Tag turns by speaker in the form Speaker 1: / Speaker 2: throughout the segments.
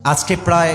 Speaker 1: আজকে প্রায়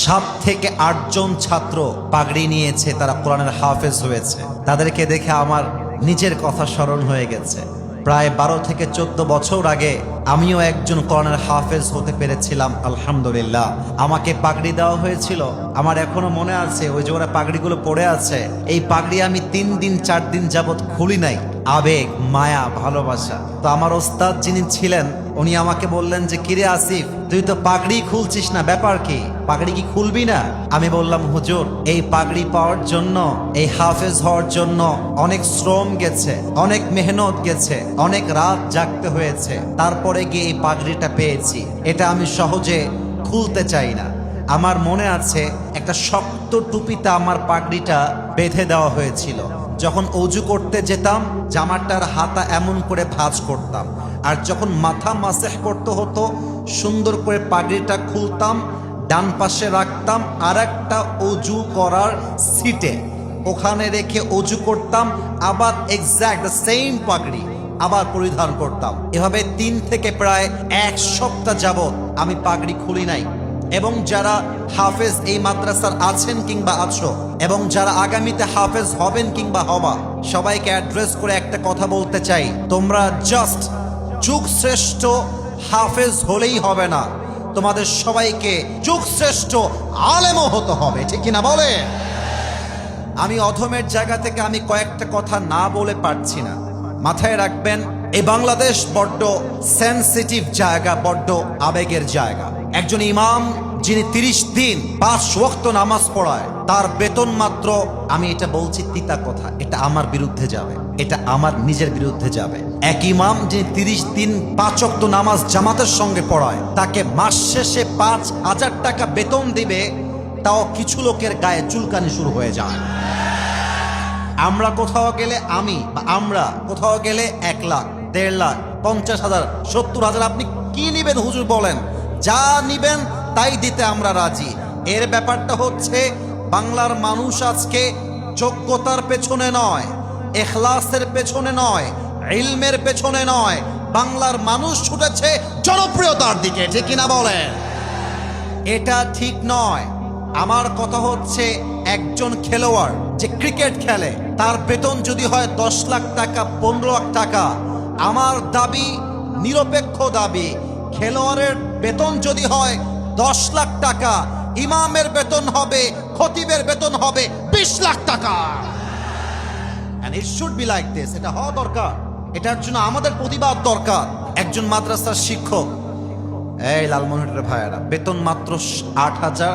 Speaker 1: ৭ থেকে ৮ জন ছাত্র পাগড়ি নিয়েছে, তারা কোরআনের হাফেজ হয়েছে। তাদেরকে দেখে আমার নিজের কথা স্মরণ হয়ে গেছে। প্রায় ১২ থেকে ১৪ বছর আগে আমিও একজন কোরআনের হাফেজ হতে পেরেছিলাম, আলহামদুলিল্লাহ। আমাকে পাগড়ি দেওয়া হয়েছিল, আমার এখনো মনে আছে। ওই যে ওরা পাগড়িগুলো পড়ে আছে, এই পাগড়ি আমি ৩ দিন ৪ দিন যাবৎ খুলি নাই। আবেগ, মায়া, ভালোবাসা। তো আমার ওস্তাদ যিনি ছিলেন উনি আমাকে বললেন যে, কিরে আসিফ, তুই তো পাগড়ি খুলছিস না, ব্যাপার কি? পাগড়ি কি খুলবি না? আমি বললাম, হুজুর, এই পাগড়ি পাওয়ার জন্য, এই হাফেজ হওয়ার জন্য অনেক শ্রম গেছে, অনেক মেহনত গেছে, অনেক রাত জাগতে হয়েছে, তারপরে গিয়ে এই পাগড়িটা পেয়েছি। এটা আমি সহজে খুলতে চাই না। আমার মনে আছে একটা শক্ত টুপিতে আমার পাগড়িটা বেঁধে দেওয়া হয়েছিল। যখন অজু করতে যেতাম, জামাটার হাতা এমন করে ভাঁজ করতাম, আর যখন মাথা মাসেহ করতে হতো, সুন্দর করে পাগড়িটা খুলতাম, ডান পাশে রাখতাম, আর একটা অজু করার সিটে ওখানে রেখে অজু করতাম, আবার এক্স্যাক্ট দ্য সেম পাগড়ি আবার পরিধান করতাম। এভাবে ৩ থেকে প্রায় ১ সপ্তাহ যাবত আমি পাগড়ি খুলি নাই। এবং যারা হাফেজ এই মাদ্রাসার আছেন কিংবা আছো, এবং যারা আগামীতে হাফেজ হবেন কিংবা হবা, সবাইকে অ্যাড্রেস করে একটা কথা বলতে চাই, তোমরা জাস্ট যুগশ্রেষ্ঠ হাফেজ হলেই হবে না, তোমাদের সবাইকে যুগশ্রেষ্ঠ আলেমও হতে হবে, ঠিক কিনা বলে? আমি অধমের জায়গা থেকে আমি কয়েকটা কথা না বলে পারছি না। মাথায় রাখবেন, এই বাংলাদেশ বড্ড সেনসিটিভ জায়গা, বড্ড আবেগের জায়গা। একজন ইমাম যিনি ৩০ দিন ৫ ওয়াক্ত নামাজ পড়ায়, তার বেতন মাত্র, আমি এটা বলছি তিতা কথা, এটা আমার বিরুদ্ধে যাবে, এটা আমার নিজের বিরুদ্ধে যাবে। এক ইমাম যিনি ৩০ দিন ৫ ওয়াক্ত নামাজ জামাতের সঙ্গে পড়ায়, তাকে মাস শেষে ৫,০০০ টাকা বেতন দিবে, তাও কিছু লোকের গায়ে চুলকানি শুরু হয়ে যায়। আমরা কোথাও গেলে, আমরা কোথাও গেলে ১ লাখ, ১.৫ লাখ, ৫০,০০০, ৭০,০০০, আপনি কি নিবেন হুজুর বলেন? যা নিবেন তাই দিতে আমরা রাজি। এর ব্যাপারটা হচ্ছে, বাংলার মানুষ আজকে যোগ্যতার পেছনে নয়, ইখলাসের পেছনে নয়, ইলমের পেছনে নয়, বাংলার মানুষ ছুটেছে জনপ্রিয়তার দিকে, ঠিক কিনা বলেন? এটা ঠিক নয়। আমার কথা হচ্ছে, একজন খেলোয়াড় যে ক্রিকেট খেলে, তার বেতন যদি হয় ১০ লাখ টাকা, ১৫ লাখ টাকা, আমার দাবি, নিরপেক্ষ দাবি, খেলোয়াড়ের বেতন যদি হয় ১০ লাখ টাকা, ইমামের বেতন হবে, খতিবের বেতন হবে ২০ লাখ টাকা। And it should be like this. এটা হওয়া দরকার। এটার জন্য আমাদের প্রতিবাদ দরকার। একজন মাদ্রাসার শিক্ষক, এই লালমনিরহাটের ভাইয়েরা, বেতন মাত্র ৮,০০০,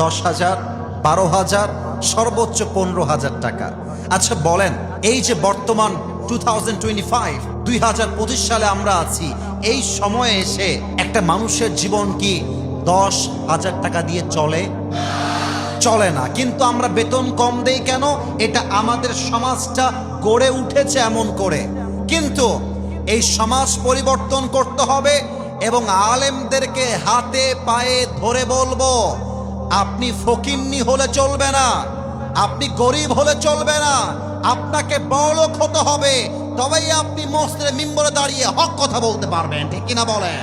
Speaker 1: ১০,০০০, ১২,০০০, সর্বোচ্চ ১৫,০০০ টাকা। আচ্ছা বলেন, এই যে বর্তমান 2025 সালে আমরা আছি, এই সময়ে এসে একটা মানুষের জীবন কি ১০,০০০ টাকা দিয়ে চলে? চলে না। কিন্তু আমরা বেতন কম দেই কেন? এটা আমাদের সমাজটা গড়ে উঠেছে এমন করে। কিন্তু এই সমাজ পরিবর্তন করতে হবে, এবং আলেমদেরকে হাতে পায়ে ধরে বলবো, আপনি ফকিন্নি হলে চলবে না, আপনি গরিব হলে চলবে না, আপনাকে বড়লোক হতে হবে, তবেই আপনি মসজিদে মিম্বরে দাঁড়িয়ে হক কথা বলতে পারবেন, ঠিক কিনা বলেন?